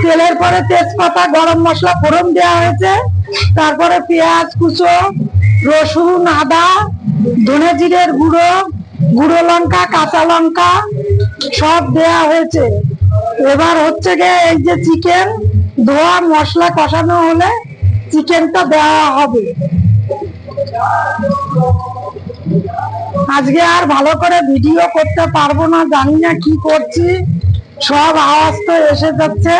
তেলের পরে তেজপাতা, গরম মশলা ফোড়ন দেওয়া হয়েছে, তারপরে পেঁয়াজ কুচো, রসুন, আদা, ধনে জিরের গুঁড়ো, গুঁড়ো লঙ্কা, কাঁচা লঙ্কা সব দেয়া হয়েছে। এবার হচ্ছে গিয়ে এই যে চিকেন ধোয়া, মশলা কষানো হলে চিকেনটা দেওয়া হবে। আজকে আর ভালো করে ভিডিও করতে পারবো না, জানি না কি করছি, সব আওয়াজ তো এসে যাচ্ছে।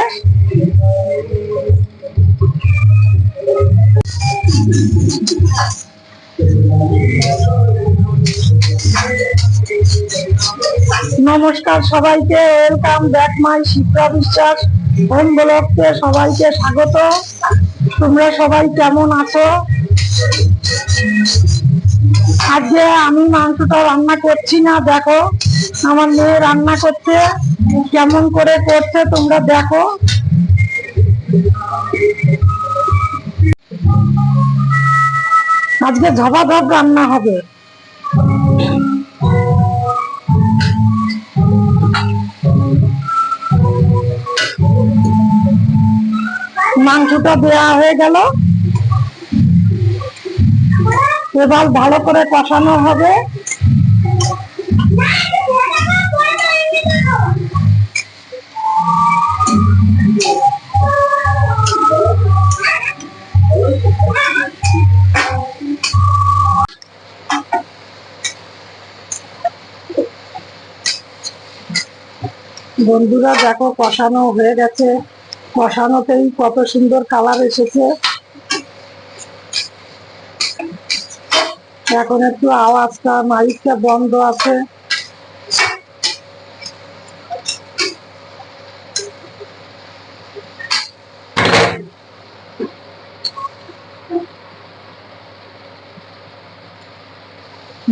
নমস্কার সবাইকে, ওয়েলকাম ব্যাক মাই শিপ্রা বিশ্বাস হোম ব্লগকে সবাইকে স্বাগত। তোমরা সবাই কেমন আছো? আজকে আমি মাংসটা রান্না করছি না, দেখো আমার মেয়ে রান্না করছে, কেমন করে করছে তোমরা দেখো। আজকে ঝপাঝপ রান্না হবে। মাংসটা দেওয়া হয়ে গেল, এবার ভালো করে কষানো হবে। বন্ধুরা দেখো কষানো হয়ে গেছে, কষানোতেই কত সুন্দর কালার এসেছে। এখন একটু আওয়াজটা মাইকটা বন্ধ আছে।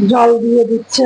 জল দিয়ে দিচ্ছে।